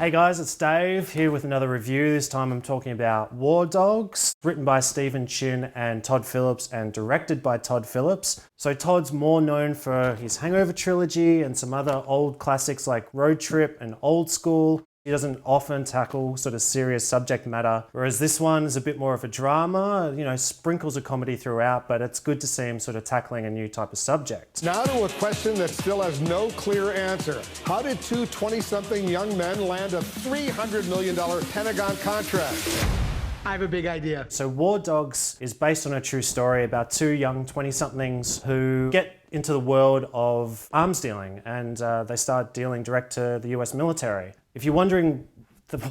Hey guys, it's Dave here with another review. This time I'm talking about War Dogs, written by Stephen Chin and Todd Phillips and directed by Todd Phillips. So Todd's more known for his Hangover trilogy and some other old classics like Road Trip and Old School. He doesn't often tackle sort of serious subject matter, whereas this one is a bit more of a drama, you know, sprinkles of comedy throughout, but it's good to see him sort of tackling a new type of subject. Now to a question that still has no clear answer. How did two 20-something young men land a $300 million Pentagon contract? I have a big idea. So War Dogs is based on a true story about two young 20-somethings who get into the world of arms dealing, and they start dealing direct to the US military. If you're wondering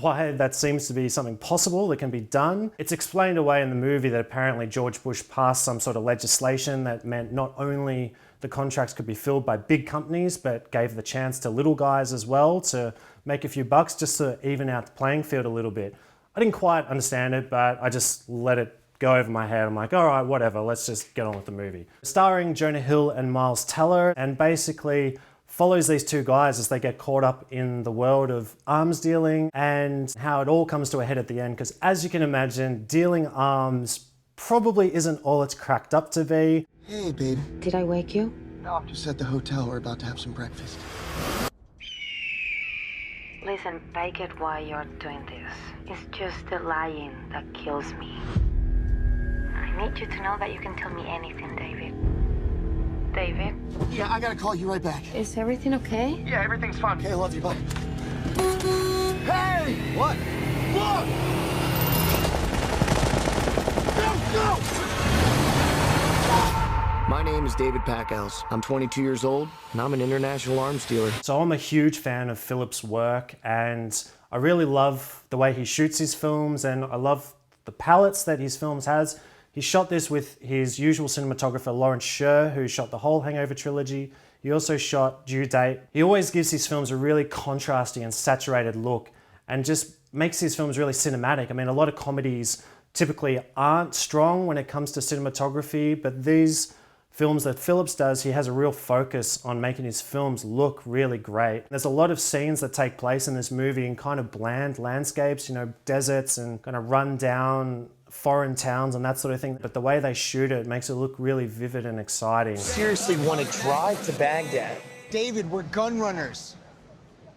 why that seems to be something possible that can be done, it's explained away in the movie that apparently George Bush passed some sort of legislation that meant not only the contracts could be filled by big companies, but gave the chance to little guys as well to make a few bucks just to even out the playing field a little bit. I didn't quite understand it, but I just let it go over my head. I'm like, all right, whatever, let's just get on with the movie. Starring Jonah Hill and Miles Teller, and basically follows these two guys as they get caught up in the world of arms dealing and how it all comes to a head at the end. Because as you can imagine, dealing arms probably isn't all it's cracked up to be. Hey, babe. Did I wake you? No, I'm just at the hotel. We're about to have some breakfast. Listen, I get why you're doing this. It's just the lying that kills me. I need you to know that you can tell me anything, David. David? Yeah, I gotta call you right back. Is everything okay? Yeah, everything's fine. Okay, I love you. Bye. Hey! What? Look! Go! My name is David Packhouse. I'm 22 years old, and I'm an international arms dealer. So I'm a huge fan of Phillips' work, and I really love the way he shoots his films, and I love the palettes that his films has. He shot this with his usual cinematographer, Lawrence Sher, who shot the whole Hangover trilogy. He also shot Due Date. He always gives his films a really contrasty and saturated look and just makes his films really cinematic. I mean, a lot of comedies typically aren't strong when it comes to cinematography, but these films that Phillips does, he has a real focus on making his films look really great. There's a lot of scenes that take place in this movie in kind of bland landscapes, you know, deserts and kind of run down foreign towns and that sort of thing, but the way they shoot it makes it look really vivid and exciting. Seriously want to drive to Baghdad? David, we're gun runners.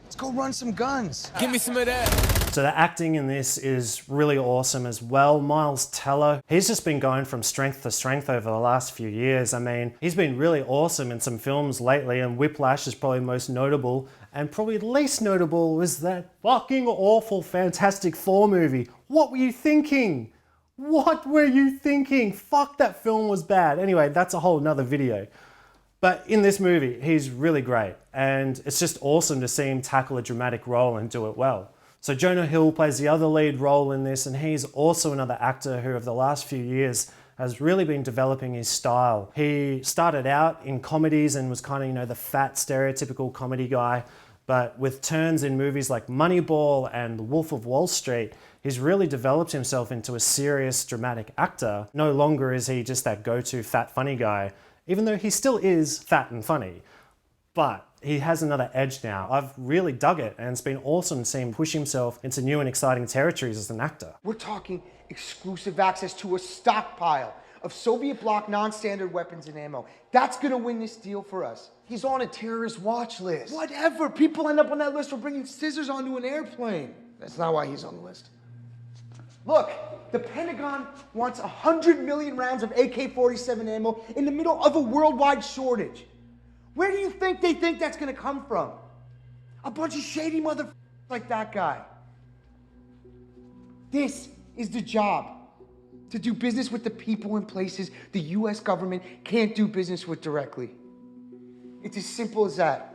Let's go run some guns. Give me some of that. So the acting in this is really awesome as well. Miles Teller, he's just been going from strength to strength over the last few years. I mean, he's been really awesome in some films lately, and Whiplash is probably most notable, and probably least notable was that fucking awful Fantastic Four movie. What were you thinking? What were you thinking? Fuck, that film was bad. Anyway, that's a whole nother video. But in this movie, he's really great. And it's just awesome to see him tackle a dramatic role and do it well. So Jonah Hill plays the other lead role in this, and he's also another actor who over the last few years has really been developing his style. He started out in comedies and was kind of, you know, the fat stereotypical comedy guy. But with turns in movies like Moneyball and The Wolf of Wall Street, he's really developed himself into a serious, dramatic actor. No longer is he just that go-to fat, funny guy, even though he still is fat and funny. But he has another edge now. I've really dug it, and it's been awesome to see him push himself into new and exciting territories as an actor. We're talking exclusive access to a stockpile of Soviet bloc non-standard weapons and ammo. That's gonna win this deal for us. He's on a terrorist watch list. Whatever, people end up on that list for bringing scissors onto an airplane. That's not why he's on the list. Look, the Pentagon wants 100 million rounds of AK-47 ammo in the middle of a worldwide shortage. Where do you think they think that's gonna come from? A bunch of shady motherfuckers like that guy. This is the job. To do business with the people and places the US government can't do business with directly. It's as simple as that.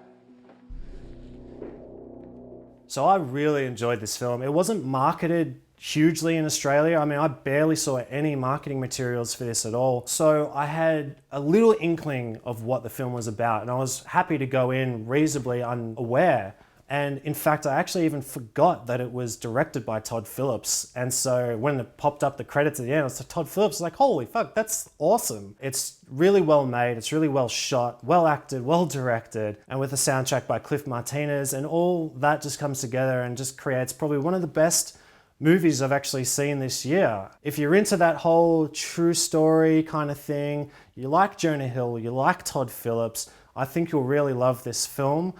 So I really enjoyed this film. It wasn't marketed hugely in Australia. I mean, I barely saw any marketing materials for this at all. So I had a little inkling of what the film was about, and I was happy to go in reasonably unaware. And in fact, I actually even forgot that it was directed by Todd Phillips. And so when it popped up the credits at the end, I was like, Todd Phillips, like, holy fuck, that's awesome. It's really well made, it's really well shot, well acted, well directed, and with a soundtrack by Cliff Martinez, and all that just comes together and just creates probably one of the best movies I've actually seen this year. If you're into that whole true story kind of thing, you like Jonah Hill, you like Todd Phillips, I think you'll really love this film.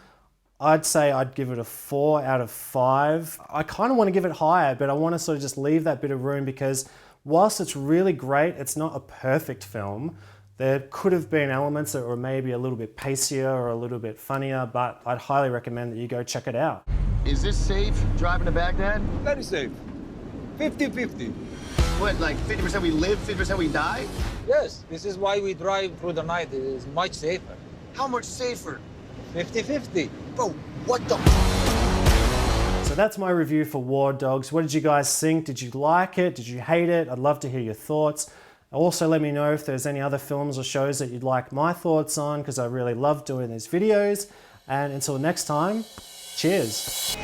I'd say I'd give it a 4 out of 5. I kind of want to give it higher, but I want to sort of just leave that bit of room because whilst it's really great, it's not a perfect film. There could have been elements that were maybe a little bit pacier or a little bit funnier, but I'd highly recommend that you go check it out. Is this safe, driving to Baghdad? Very safe. 50-50. What, like 50% we live, 50% we die? Yes, this is why we drive through the night. It is much safer. How much safer? 50-50. Bro, what the? So that's my review for War Dogs. What did you guys think? Did you like it? Did you hate it? I'd love to hear your thoughts. Also, let me know if there's any other films or shows that you'd like my thoughts on, because I really love doing these videos. And until next time, cheers.